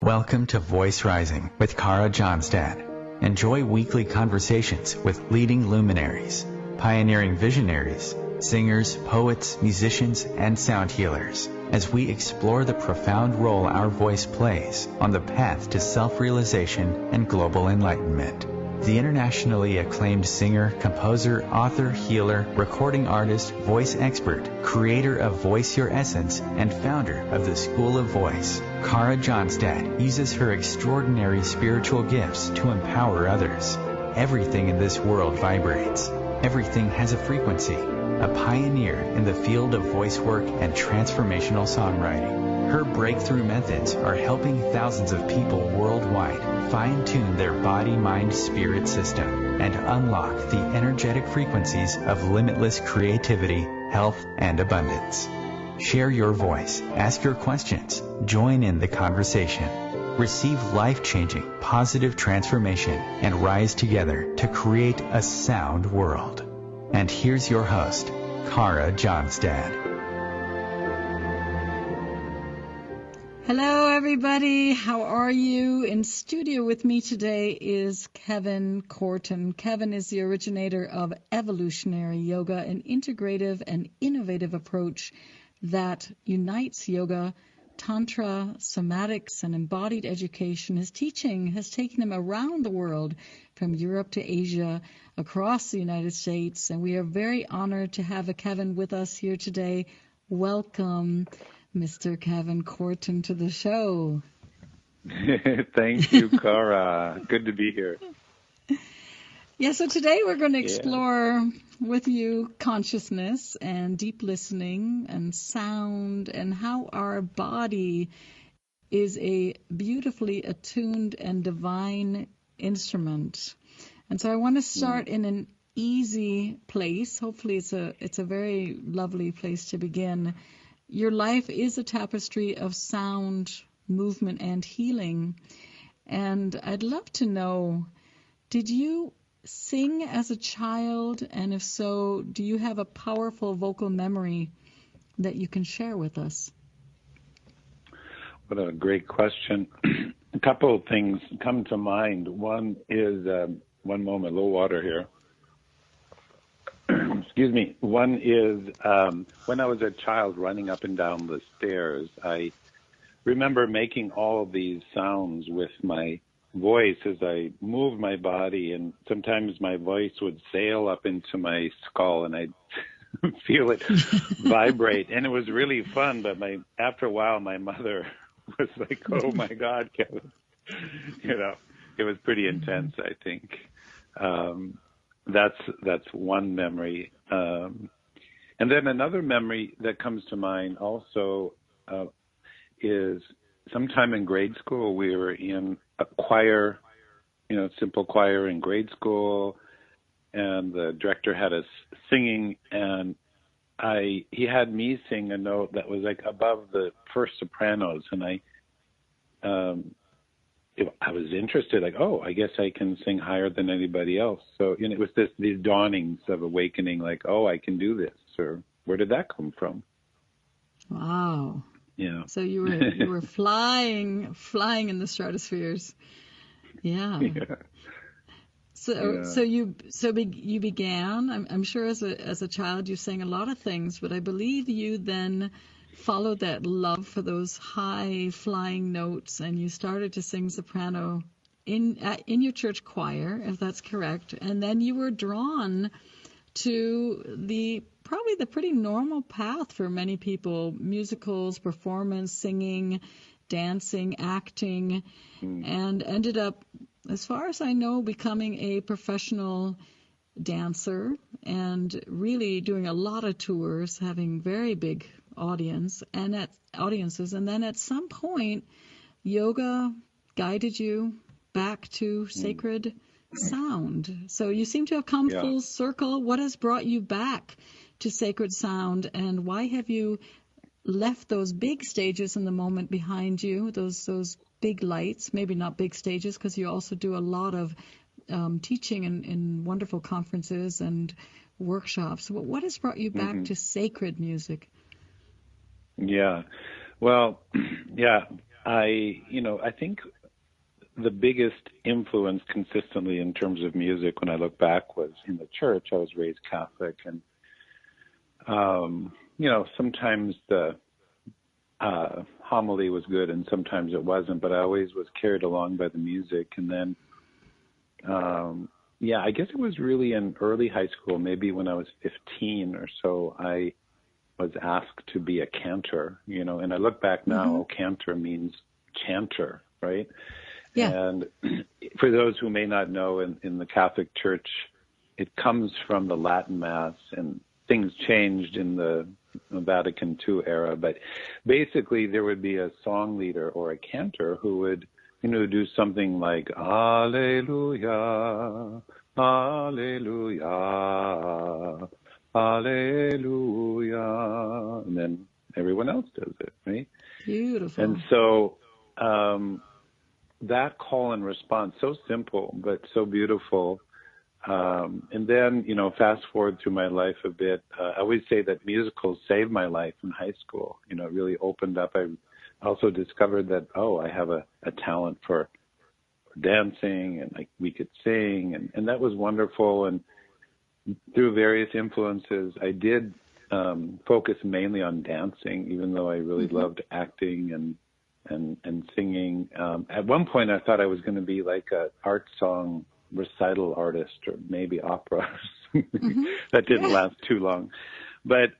Welcome to Voice Rising with Kara Johnstad. Enjoy weekly conversations with leading luminaries, pioneering visionaries, singers, poets, musicians, and sound healers as we explore the profound role our voice plays on the path to self-realization and global enlightenment. The internationally acclaimed singer, composer, author, healer, recording artist, voice expert, creator of Voice Your Essence, and founder of the School of Voice, Kara Johnstad uses her extraordinary spiritual gifts to empower others. Everything in this world vibrates. Everything has a frequency. A pioneer in the field of voice work and transformational songwriting. Her breakthrough methods are helping thousands of people worldwide fine-tune their body-mind-spirit system and unlock the energetic frequencies of limitless creativity, health, and abundance. Share your voice, ask your questions, join in the conversation. Receive life-changing, positive transformation and rise together to create a sound world. And here's your host, Kara Johnstad. Hello, everybody. How are you? In studio with me today is Kevin Kortan. Kevin is the originator of Evolutionary Yoga, an integrative and innovative approach that unites yoga, Tantra, Somatics, and Embodied Education. His teaching has taken him around the world, from Europe to Asia, across the United States, and we are very honored to have a Kevin with us here today. Welcome, Mr. Kevin Kortan, to the show. Thank you, Kara. Good to be here. Yeah, so today we're going to explore with you consciousness and deep listening and sound and how our body is a beautifully attuned and divine instrument. And so I want to start in an easy place. Hopefully it's a very lovely place to begin. Your life is a tapestry of sound, movement, and healing. And I'd love to know, did you sing as a child? And if so, do you have a powerful vocal memory that you can share with us? What a great question. A couple of things come to mind. One is, one moment, a little water here. Excuse me. One is when I was a child running up and down the stairs, I remember making all of these sounds with my voice as I moved my body, and sometimes my voice would sail up into my skull and I'd feel it vibrate, and it was really fun. But after a while, my mother was like, "Oh my God, Kevin," it was pretty intense. I think that's one memory, and then another memory that comes to mind also is sometime in grade school we were in a choir, simple choir in grade school, and the director had us singing, and he had me sing a note that was like above the first sopranos, and I was interested, like, oh, I guess I can sing higher than anybody else. So it was these dawnings of awakening, like, oh, I can do this, or where did that come from? Wow. Yeah. So you were flying in the stratospheres. Yeah. So you began. I'm sure as a child you sang a lot of things, but I believe you then followed that love for those high flying notes, and you started to sing soprano in your church choir, if that's correct. And then you were drawn to probably the pretty normal path for many people: musicals, performance, singing, dancing, acting, and ended up, as far as I know, becoming a professional dancer and really doing a lot of tours, having very big audiences. And then at some point, yoga guided you back to sacred sound. So you seem to have come full circle. What has brought you back to sacred sound, and why have you left those big stages in the moment behind you, those big lights, maybe not big stages, because you also do a lot of teaching in wonderful conferences and workshops. What has brought you back to sacred music? Yeah. Well, yeah, I think the biggest influence consistently in terms of music when I look back was in the church. I was raised Catholic, and sometimes the homily was good and sometimes it wasn't, but I always was carried along by the music. And then, I guess it was really in early high school, maybe when I was 15 or so, I was asked to be a cantor, and I look back now, cantor means chanter, right? Yeah. And for those who may not know, in the Catholic Church, it comes from the Latin Mass, and things changed in the Vatican II era. But basically, there would be a song leader or a cantor who would, do something like Alleluia, Alleluia, Alleluia, and then everyone else does it, right? Beautiful. And so that call and response, so simple, but so beautiful. And then, fast forward through my life a bit, I always say that musicals saved my life in high school. It really opened up. I also discovered that, I have a talent for dancing, and we could sing, and that was wonderful. And through various influences, I did focus mainly on dancing, even though I really loved acting and singing. At one point, I thought I was going to be like an art song recital artist, or maybe opera. That didn't last too long. But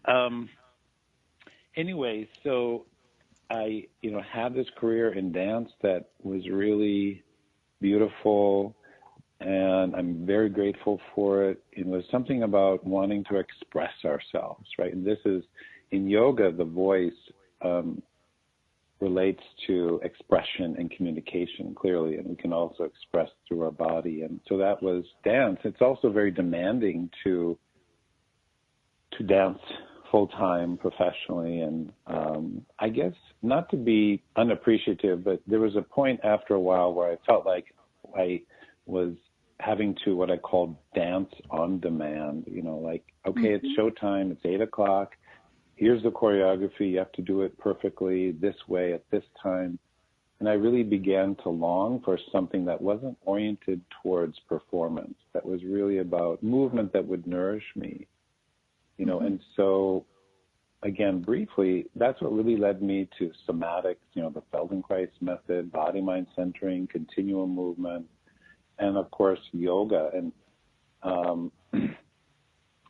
anyway, so I, had this career in dance that was really beautiful, and I'm very grateful for it. It was something about wanting to express ourselves, right? And this is, in yoga, the voice relates to expression and communication clearly, and we can also express through our body. And so that was dance. It's also very demanding to dance full-time professionally, and I guess not to be unappreciative, but there was a point after a while where I felt like I was having to, what I call, dance on demand, okay, it's showtime, it's 8 o'clock, here's the choreography, you have to do it perfectly this way at this time. And I really began to long for something that wasn't oriented towards performance, that was really about movement that would nourish me, and so, again, briefly, that's what really led me to somatics, the Feldenkrais method, body-mind centering, continuum movement, and of course, yoga. And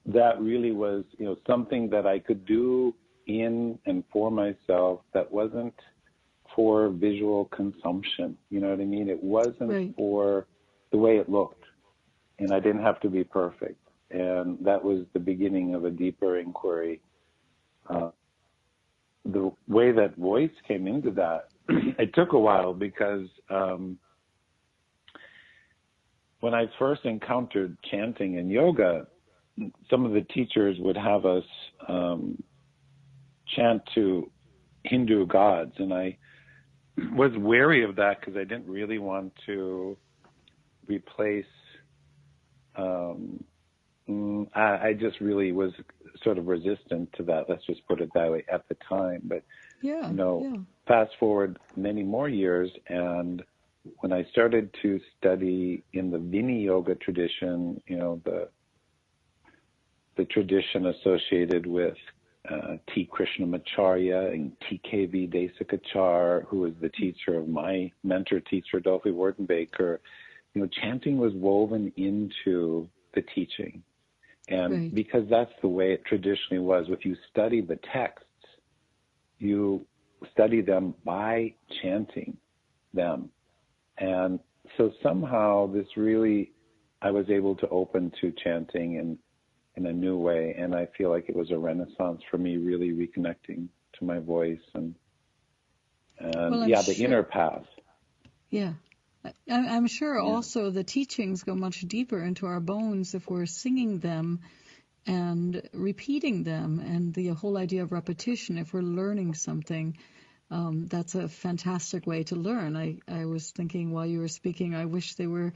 that really was, something that I could do in and for myself that wasn't for visual consumption. You know what I mean? It wasn't for the way it looked, and I didn't have to be perfect. And that was the beginning of a deeper inquiry. The way that voice came into that, it took a while, because when I first encountered chanting and yoga, some of the teachers would have us chant to Hindu gods, and I was wary of that because I didn't really want to replace I just really was sort of resistant to that, let's just put it that way, at the time. But, fast forward many more years, and when I started to study in the Vini Yoga tradition, the tradition associated with T. Krishnamacharya and T.K.V. Desikachar, who was the teacher of my mentor teacher, Dolphy Wardenbaker, chanting was woven into the teaching. And because that's the way it traditionally was, if you study the texts, you study them by chanting them. And so somehow this really, I was able to open to chanting in a new way. And I feel like it was a renaissance for me, really reconnecting to my voice and the inner path. Yeah. I'm sure also the teachings go much deeper into our bones if we're singing them and repeating them, and the whole idea of repetition, if we're learning something, that's a fantastic way to learn. I was thinking while you were speaking, I wish they were,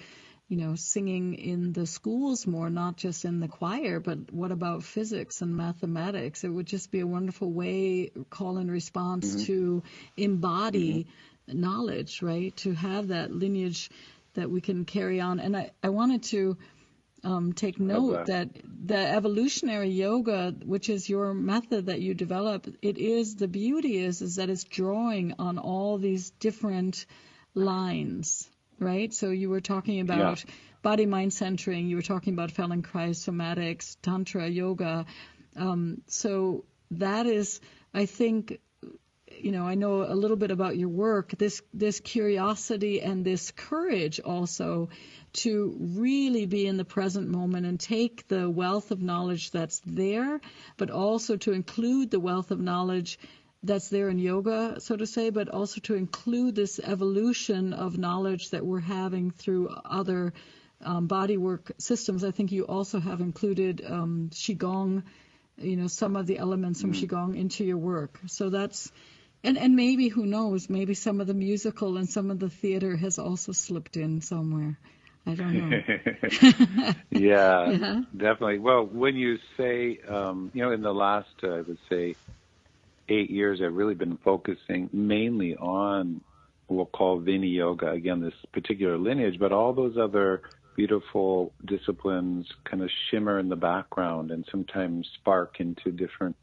singing in the schools more, not just in the choir, but what about physics and mathematics? It would just be a wonderful way, call and response, to embody knowledge, right? To have that lineage that we can carry on. And I wanted to take note that the evolutionary yoga, which is your method that you develop, the beauty is that it's drawing on all these different lines, right? So you were talking about body mind centering, you were talking about Feldenkrais, somatics, Tantra, yoga. So that is, I think, I know a little bit about your work, this curiosity and this courage also to really be in the present moment and take the wealth of knowledge that's there, but also to include the wealth of knowledge that's there in yoga, so to say, but also to include this evolution of knowledge that we're having through other bodywork systems. I think you also have included Qigong, some of the elements from Qigong into your work. So that's, and maybe, who knows, maybe some of the musical and some of the theater has also slipped in somewhere. I don't know. Yeah, definitely. Well, when you say, in the last, I would say, 8 years, I've really been focusing mainly on what we'll call Vini Yoga, again, this particular lineage, but all those other beautiful disciplines kind of shimmer in the background and sometimes spark into different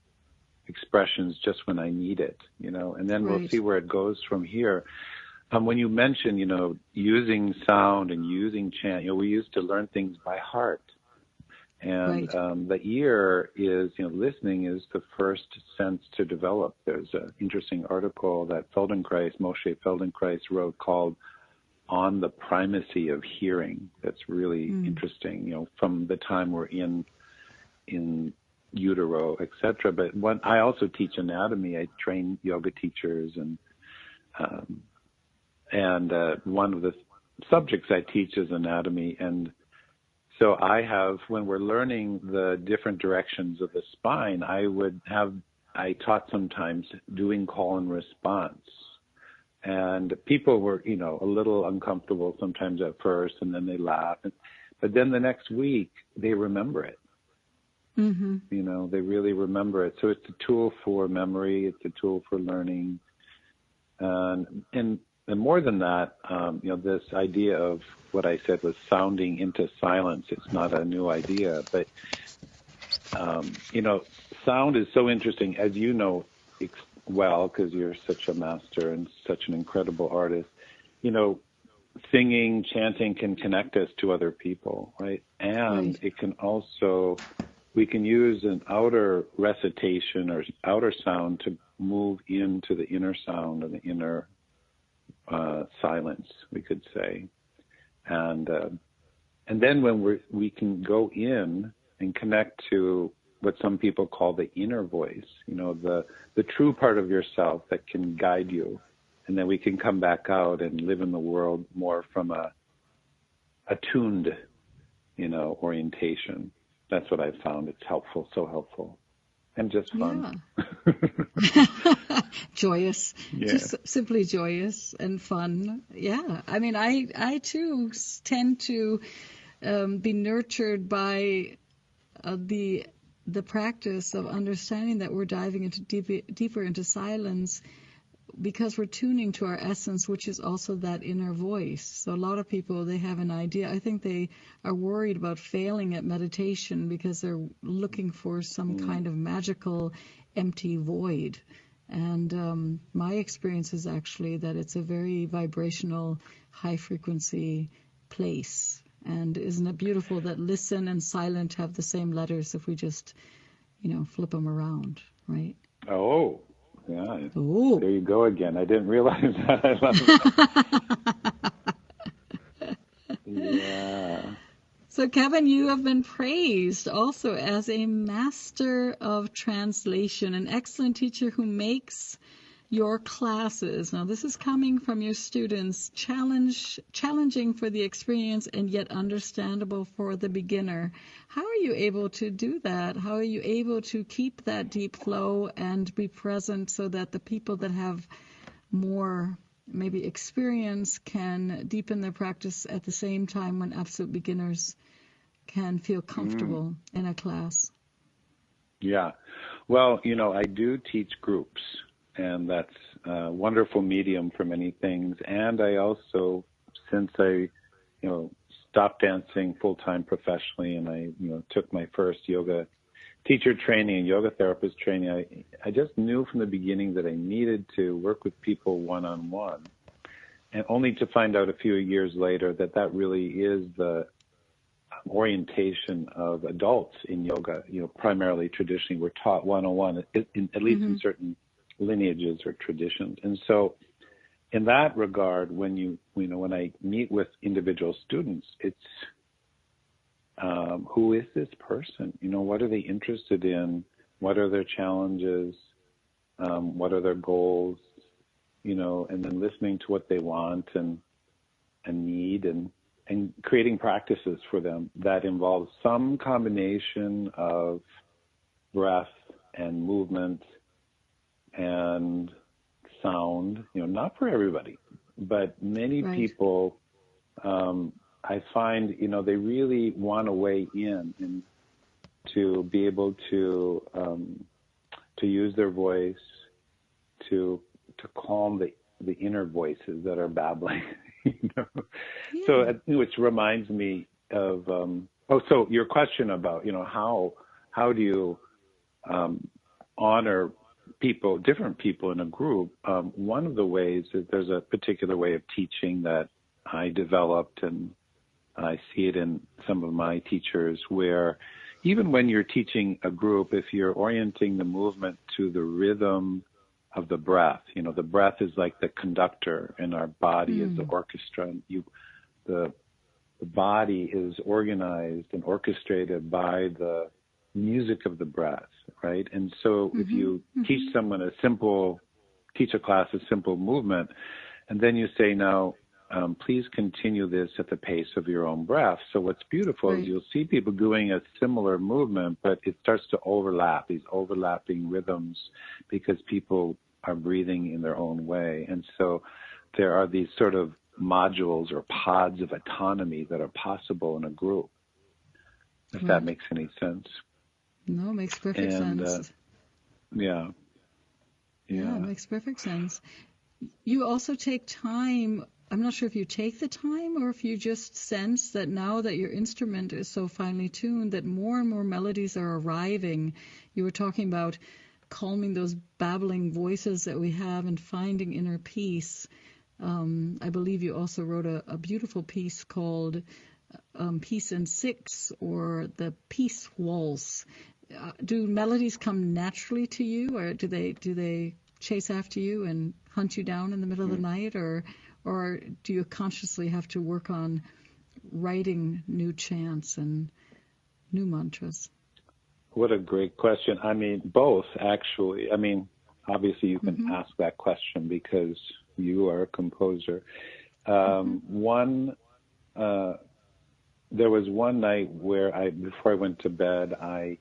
expressions just when I need it, and then we'll see where it goes from here. When you mentioned, using sound and using chant, we used to learn things by heart. And the ear is, listening is the first sense to develop. There's an interesting article that Moshe Feldenkrais wrote called On the Primacy of Hearing. That's really interesting, from the time we're in utero, etc. But I also teach anatomy. I train yoga teachers, and one of the subjects I teach is anatomy. And so when we're learning the different directions of the spine, I taught sometimes doing call and response. And people were, a little uncomfortable sometimes at first, and then they laugh. But then the next week, they remember it. They really remember it. So it's a tool for memory. It's a tool for learning. And more than that, this idea of what I said was sounding into silence. It's not a new idea, but, sound is so interesting, as you know well, because you're such a master and such an incredible artist. Singing, chanting can connect us to other people, right? And it can also, we can use an outer recitation or outer sound to move into the inner sound and the inner silence, we could say. And then when we can go in and connect to what some people call the inner voice, the true part of yourself that can guide you. And then we can come back out and live in the world more from a attuned, orientation. That's what I've found. It's helpful, so helpful. And just fun. Yeah. Joyous. Just simply joyous and fun. Yeah. I mean, I too tend to be nurtured by the practice of understanding that we're diving into deeper into silence, because we're tuning to our essence, which is also that inner voice. So a lot of people, they have an idea. I think they are worried about failing at meditation because they're looking for some kind of magical empty void. And my experience is actually that it's a very vibrational, high-frequency place. And isn't it beautiful that listen and silent have the same letters if we just, flip them around, right? Oh, yeah. Ooh. There you go again. I didn't realize that. I love it. Yeah. So, Kevin, you have been praised also as a master of translation, an excellent teacher who makes your classes. Now, this is coming from your students, challenging for the experience and yet understandable for the beginner. How are you able to do that? How are you able to keep that deep flow and be present so that the people that have more maybe experience can deepen their practice at the same time when absolute beginners can feel comfortable in a class? Yeah. Well, I do teach groups. and that's a wonderful medium for many things. And I also, since I, stopped dancing full-time professionally, and I, took my first yoga teacher training and yoga therapist training, I just knew from the beginning that I needed to work with people one-on-one, and only to find out a few years later that that really is the orientation of adults in yoga. Primarily, traditionally, we're taught one-on-one, at least in certain lineages or traditions. And so in that regard, when when I meet with individual students, it's who is this person? What are they interested in? What are their challenges? What are their goals? And then listening to what they want and need, and creating practices for them that involve some combination of breath and movement and sound, not for everybody, but many people, I find, they really want to weigh in and to be able to use their voice to calm the inner voices that are babbling, So, which reminds me of, so your question about, how do you honor people, different people in a group? One of the ways is there's a particular way of teaching that I developed, and I see it in some of my teachers, where even when you're teaching a group, if you're orienting the movement to the rhythm of the breath, the breath is like the conductor and our body is the orchestra. The body is organized and orchestrated by the music of the breath, right? And so if you teach someone teach a class a simple movement, and then you say, now, please continue this at the pace of your own breath. So what's beautiful is you'll see people doing a similar movement, but it starts to overlap, these overlapping rhythms, because people are breathing in their own way. And so there are these sort of modules or pods of autonomy that are possible in a group, if that makes any sense. No, it makes perfect sense. Yeah, it makes perfect sense. You also take time. I'm not sure if you take the time or if you just sense that now that your instrument is so finely tuned that more and more melodies are arriving. You were talking about calming those babbling voices that we have and finding inner peace. I believe you also wrote a beautiful piece called Peace in Six, or the Peace Waltz. Do melodies come naturally to you, or do they chase after you and hunt you down in the middle of the night, or do you consciously have to work on writing new chants and new mantras? What a great question. I mean, both, actually. I mean, obviously you can ask that question because you are a composer. There was one night where before I went to bed, I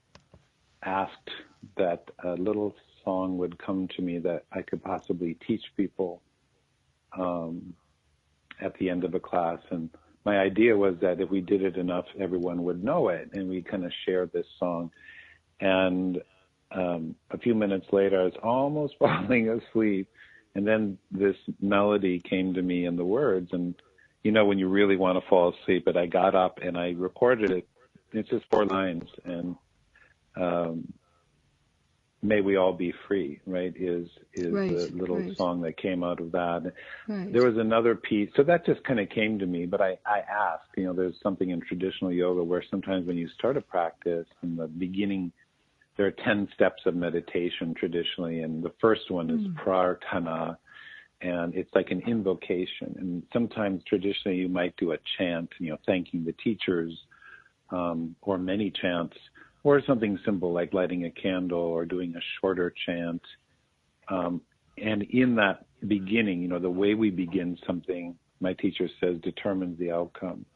asked that a little song would come to me that I could possibly teach people at the end of a class. And my idea was that if we did it enough, everyone would know it, and we kind of shared this song. And a few minutes later, I was almost falling asleep, and then this melody came to me in the words. And when you really want to fall asleep, but I got up and I recorded it. It's just 4 lines, and may we all be free, right, is the little song that came out of that. There was another piece, so that just kind of came to me, but I asked, there's something in traditional yoga where sometimes when you start a practice in the beginning, there are 10 steps of meditation traditionally, and the first one is prarthana, and it's like an invocation. And sometimes traditionally you might do a chant, thanking the teachers, or many chants, or something simple like lighting a candle or doing a shorter chant. And in that beginning, the way we begin something, my teacher says, determines the outcome.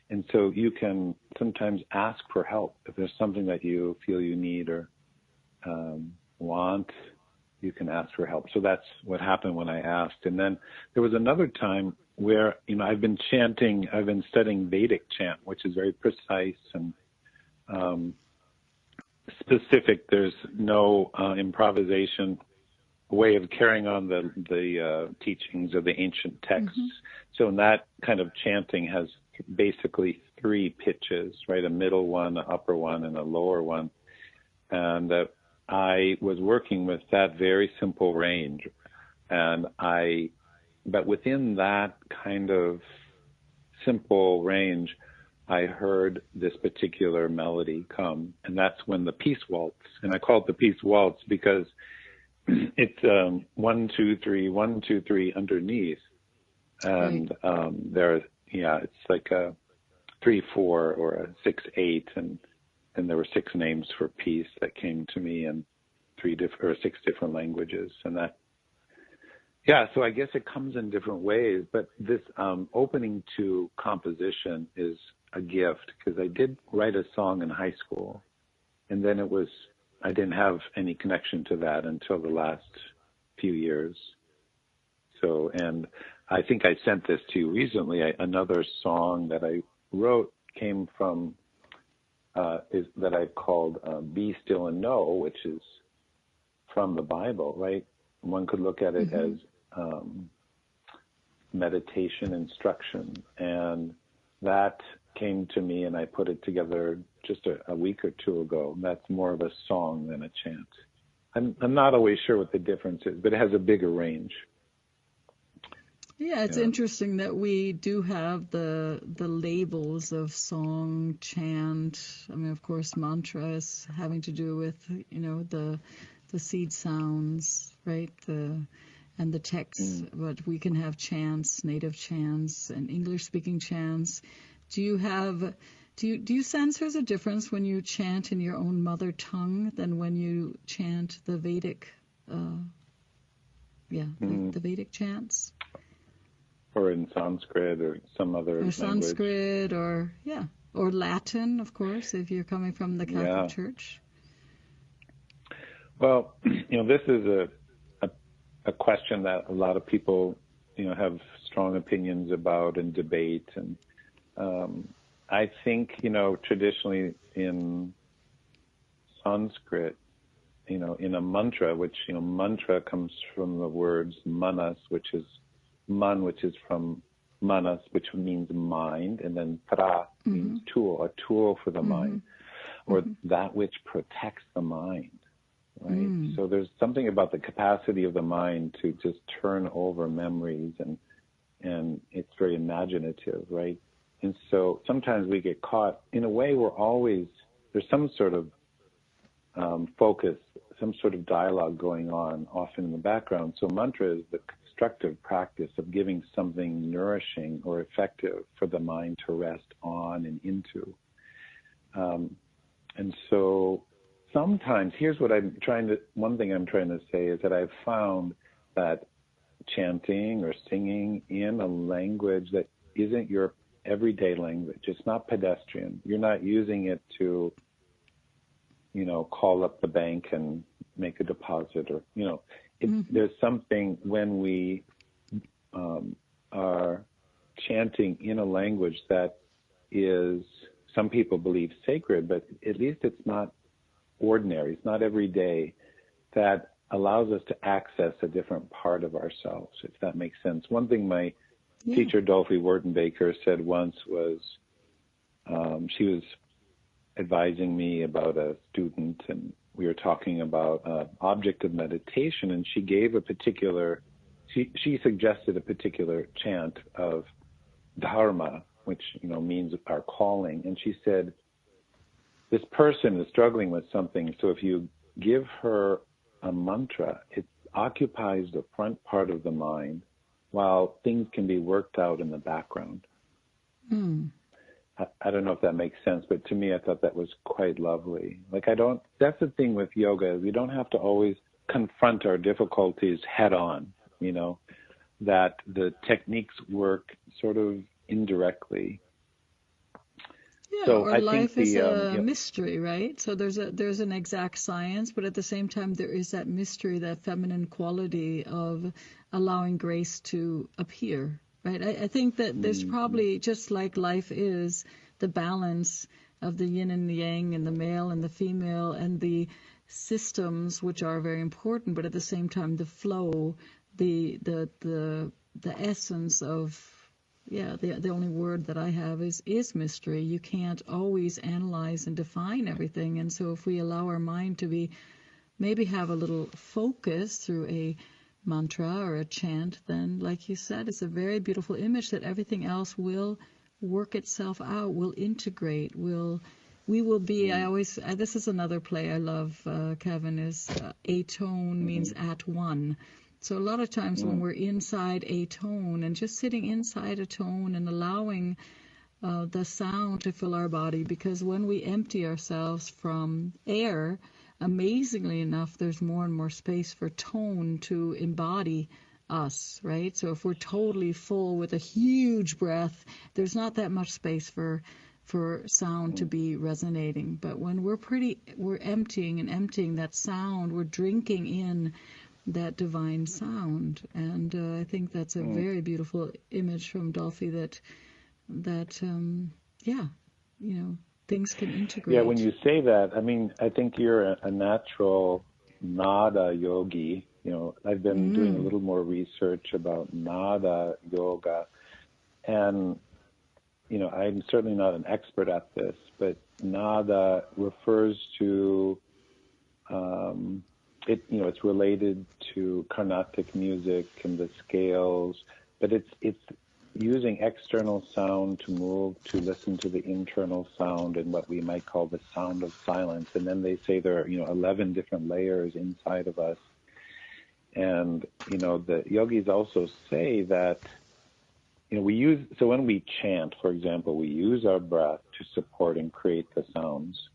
And so you can sometimes ask for help. If there's something that you feel you need or want, you can ask for help. So that's what happened when I asked. And then there was another time where, I've been studying Vedic chant, which is very precise and specific. There's no improvisation. way of carrying on the teachings of the ancient texts. So in that kind of chanting has basically 3 pitches, right? A middle one, an upper one, and a lower one. And I was working with that very simple range. But within that kind of simple range, I heard this particular melody come, and that's when the peace waltz, and I call it the peace waltz because it's 1, 2, 3, 1, 2, 3 underneath, and it's like a 3, 4 or a 6, 8, and there were 6 names for peace that came to me in 6 different languages, and that. Yeah, so I guess it comes in different ways, but this opening to composition is a gift because I did write a song in high school, and then I didn't have any connection to that until the last few years. So, and I think I sent this to you recently. Another song that I wrote came from, that I called Be Still and Know, which is from the Bible, right? One could look at it as meditation instruction, and that came to me and I put it together just a week or 2 ago. That's more of a song than a chant. I'm not always sure what the difference is, but it has a bigger range. Yeah, it's interesting that we do have the labels of song, chant. I mean, of course, mantras having to do with, the seed sounds, right? And the texts, but we can have chants, native chants, and English-speaking chants. Do you sense there's a difference when you chant in your own mother tongue than when you chant the Vedic, the Vedic chants? Or in Sanskrit or some other language. Sanskrit or Latin, of course, if you're coming from the Catholic Church. Well, this is a question that a lot of people, have strong opinions about and debate. And I think, traditionally in Sanskrit, in a mantra, which, mantra comes from the words manas, which is from manas, which means mind, and then pra means tool, a tool for the mind, or that which protects the mind. Right. So there's something about the capacity of the mind to just turn over memories, and it's very imaginative, right? And so sometimes we get caught in a way. There's some sort of focus, some sort of dialogue going on, often in the background. So mantra is the constructive practice of giving something nourishing or effective for the mind to rest on and into. And so sometimes, here's what one thing I'm trying to say is that I've found that chanting or singing in a language that isn't your everyday language, it's not pedestrian. You're not using it to, call up the bank and make a deposit or, there's something when we are chanting in a language that is, some people believe sacred, but at least it's not ordinary, it's not every day, that allows us to access a different part of ourselves, if that makes sense. One thing my teacher, Dolphy Wurtenbaker, said once was, she was advising me about a student, and we were talking about object of meditation, and she gave she suggested a particular chant of dharma, which, means our calling, and she said, this person is struggling with something, so if you give her a mantra, it occupies the front part of the mind while things can be worked out in the background. I don't know if that makes sense, but to me, I thought that was quite lovely. That's the thing with yoga, we don't have to always confront our difficulties head on, that the techniques work sort of indirectly. Yeah, so or life is a mystery, right? So there's an exact science, but at the same time there is that mystery, that feminine quality of allowing grace to appear, right? I think that there's probably, just like life is, the balance of the yin and the yang and the male and the female and the systems, which are very important, but at the same time, the flow, the essence of, the only word that I have is mystery. You can't always analyze and define everything. And so if we allow our mind to be, maybe have a little focus through a mantra or a chant, then, like you said, it's a very beautiful image that everything else will work itself out, will integrate, we will be, this is another play I love, Kevin, is atone means at one. So a lot of times when we're inside a tone and just sitting inside a tone and allowing the sound to fill our body, because when we empty ourselves from air, amazingly enough, there's more and more space for tone to embody us, right? So if we're totally full with a huge breath, there's not that much space for sound to be resonating. But when we're emptying that sound, we're drinking in that divine sound. And I think that's a very beautiful image from Dolphy that things can integrate. Yeah, when you say that, I mean, I think you're a natural nada yogi. I've been doing a little more research about nada yoga, and I'm certainly not an expert at this, but nada refers to it's related to Carnatic music and the scales, but it's using external sound to move, to listen to the internal sound and what we might call the sound of silence. And then they say there are 11 different layers inside of us. And the yogis also say that when we chant, for example, we use our breath to support and create the sounds.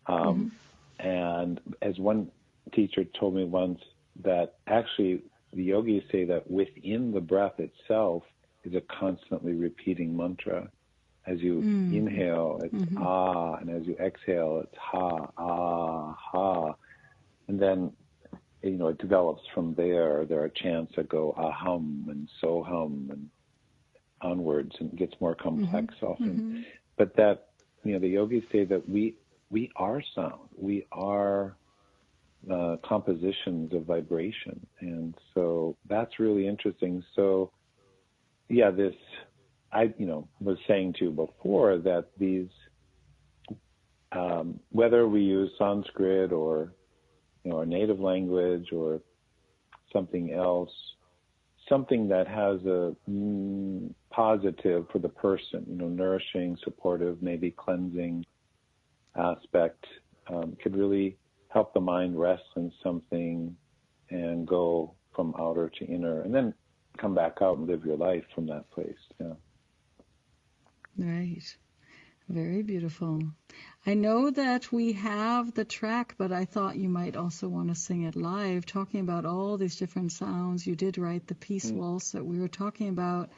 And as one teacher told me once, that actually the yogis say that within the breath itself is a constantly repeating mantra. As you inhale, it's ah, and as you exhale, it's ha, ah, ha. And then, it develops from there. There are chants that go aham and soham and onwards, and it gets more complex often. But that, the yogis say that we are sound. We are compositions of vibration. And so that's really interesting. So, yeah, I was saying to you before that these, whether we use Sanskrit or, our native language or something else, something that has a positive for the person, nourishing, supportive, maybe cleansing aspect, could really help the mind rest in something and go from outer to inner, and then come back out and live your life from that place. Yeah. Right. Very beautiful. I know that we have the track, but I thought you might also want to sing it live, talking about all these different sounds. You did write the peace waltz that we were talking about,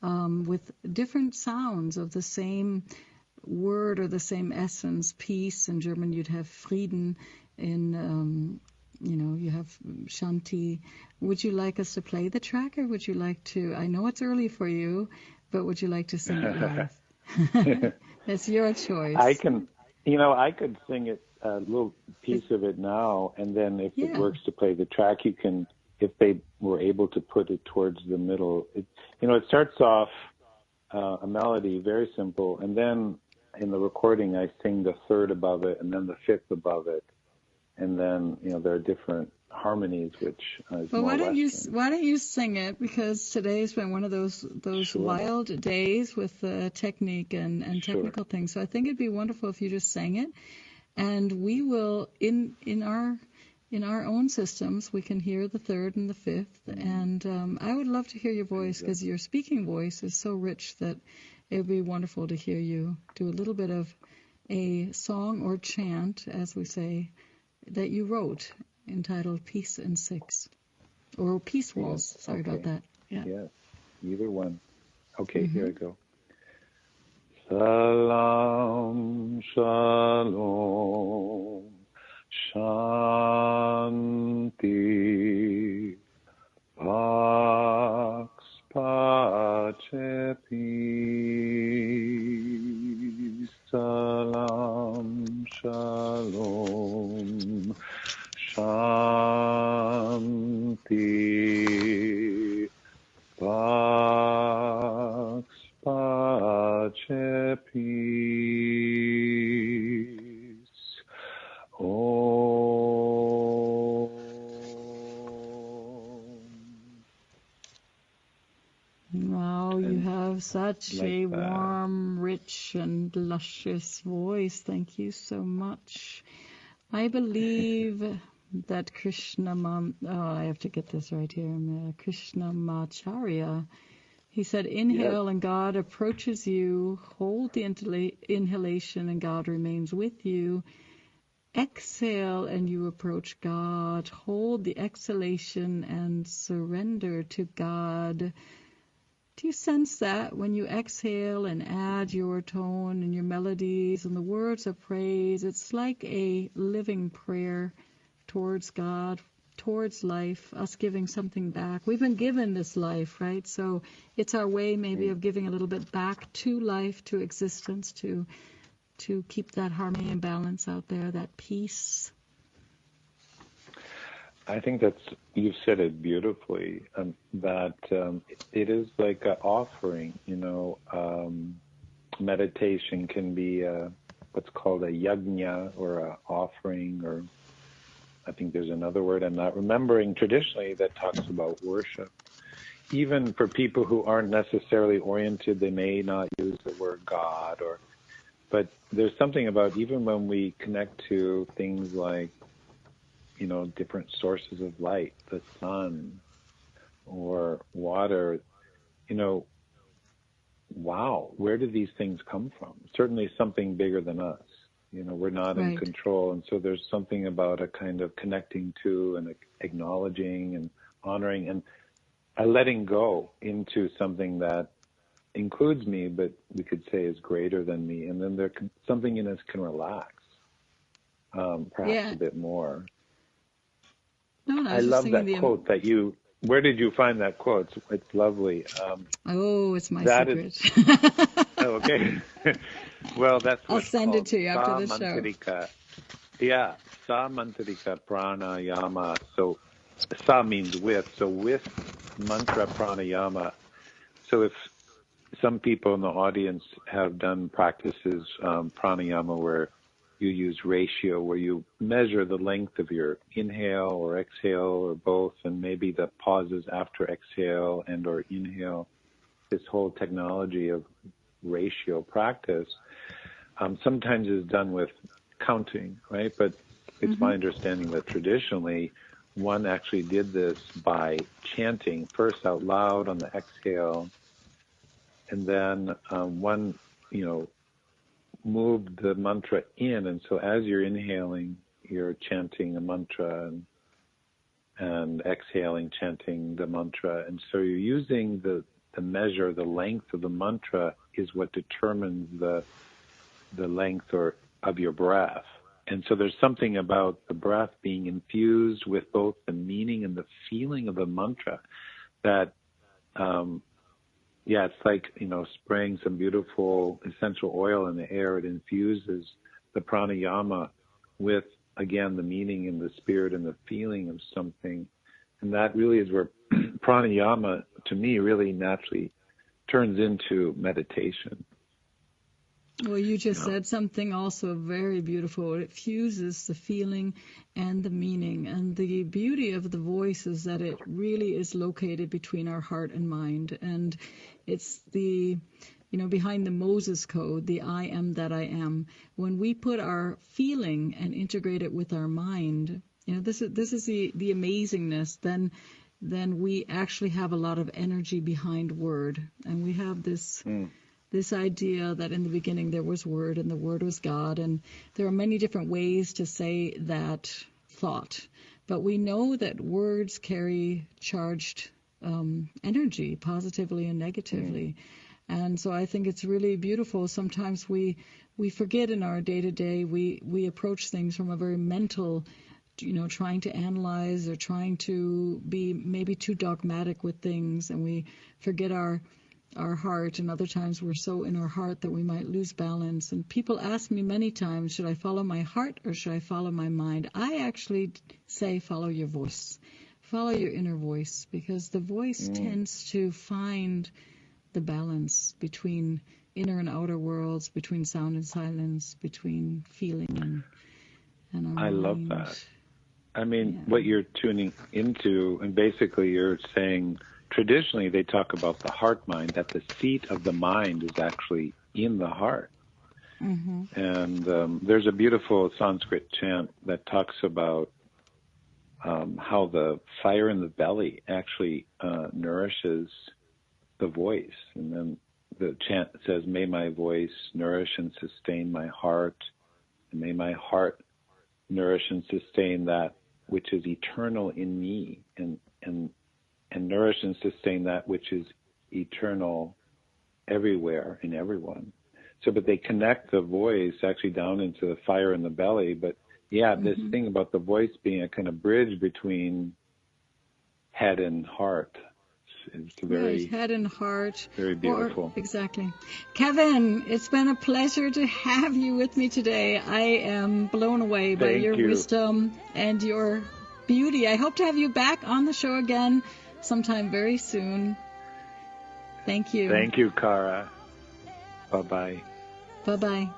with different sounds of the same word or the same essence. Peace, in German you'd have Frieden, in you have Shanti. Would you like us to play the track, or would you like to, I know it's early for you, but would you like to sing it live? It's your choice. I could sing it, a little piece of it now, and then if it works to play the track, you can, if they were able to put it towards the middle. It starts off a melody, very simple, and then in the recording I sing the third above it and then the fifth above it, and then there are different harmonies, which is well, more why don't Western. you sing it, because today's been one of those Sure. wild days with technique and technical things. So I think it'd be wonderful if you just sang it, and we will in our own systems we can hear the third and the fifth. And I would love to hear your voice, because your speaking voice is so rich that it would be wonderful to hear you do a little bit of a song or chant, as we say, that you wrote, entitled Peace in Six, or Peace Waltz. Sorry about that. Yeah. Yes, either one. Okay, here I go. Salam, shalom, shanti, pax, pace, peace. Salam, shalom, have such like a that. warm, rich, and luscious voice. Thank you so much. I believe that I have to get this right here, Krishnamacharya. He said, inhale Yes. and God approaches you. Hold the inhalation and God remains with you. Exhale and you approach God. Hold the exhalation and surrender to God. Do you sense that when you exhale and add your tone and your melodies and the words of praise? It's like a living prayer towards God, towards life, us giving something back. We've been given this life, right? So it's our way maybe of giving a little bit back to life, to existence, to keep that harmony and balance out there, that peace. I think you've said it beautifully, that it is like an offering, meditation can be what's called a yajna, or an offering, or I think there's another word I'm not remembering traditionally that talks about worship. Even for people who aren't necessarily oriented, they may not use the word God, but there's something about even when we connect to things like, different sources of light, the sun or water, wow, where do these things come from? Certainly something bigger than us. We're not in control. And so there's something about a kind of connecting to and acknowledging and honoring and a letting go into something that includes me, but we could say is greater than me. And then something in us can relax, perhaps a bit more. No, I love that quote where did you find that quote? It's lovely. It's my secret. Okay. Well, that's I'll send it to you after the show. Yeah, sa mantrika pranayama. So sa means with. So with mantra pranayama. So if some people in the audience have done practices, pranayama, where you use ratio, where you measure the length of your inhale or exhale or both, and maybe the pauses after exhale and or inhale, this whole technology of ratio practice sometimes is done with counting, right? But it's my understanding that traditionally one actually did this by chanting first out loud on the exhale, and then one, moved the mantra in. And so as you're inhaling, you're chanting a mantra, and exhaling, chanting the mantra. And so you're using the measure, the length of the mantra is what determines the length of your breath. And so there's something about the breath being infused with both the meaning and the feeling of the mantra that, it's like, spraying some beautiful essential oil in the air. It infuses the pranayama with, again, the meaning and the spirit and the feeling of something. And that really is where pranayama, to me, really naturally turns into meditation. Well, you just said something also very beautiful. It fuses the feeling and the meaning. And the beauty of the voice is that it really is located between our heart and mind. And it's behind the Moses code, the I am that I am. When we put our feeling and integrate it with our mind, this is the amazingness, then we actually have a lot of energy behind word. And we have this idea that in the beginning there was Word and the Word was God, and there are many different ways to say that thought. But we know that words carry charged energy, positively and negatively. And so I think it's really beautiful. Sometimes we forget in our day-to-day, we approach things from a very mental, trying to analyze or trying to be maybe too dogmatic with things, and we forget our heart, and other times we're so in our heart that we might lose balance. And people ask me many times, should I follow my heart or should I follow my mind? I actually say follow your voice. Follow your inner voice, because the voice tends to find the balance between inner and outer worlds, between sound and silence, between feeling and our I mind. love that. I mean, what you're tuning into, and basically you're saying traditionally they talk about the heart mind, that the seat of the mind is actually in the heart. Mm-hmm. And there's a beautiful Sanskrit chant that talks about how the fire in the belly actually nourishes the voice. And then the chant says, may my voice nourish and sustain my heart, and may my heart nourish and sustain that which is eternal in me, and nourish and sustain that which is eternal everywhere in everyone. So, but they connect the voice actually down into the fire in the belly. But yeah, this thing about the voice being a kind of bridge between head and heart. It's very, right, head and heart. very beautiful. Exactly. Kevin, it's been a pleasure to have you with me today. I am blown away by your wisdom and your beauty. I hope to have you back on the show again sometime very soon. Thank you. Thank you, Kara. Bye-bye. Bye-bye.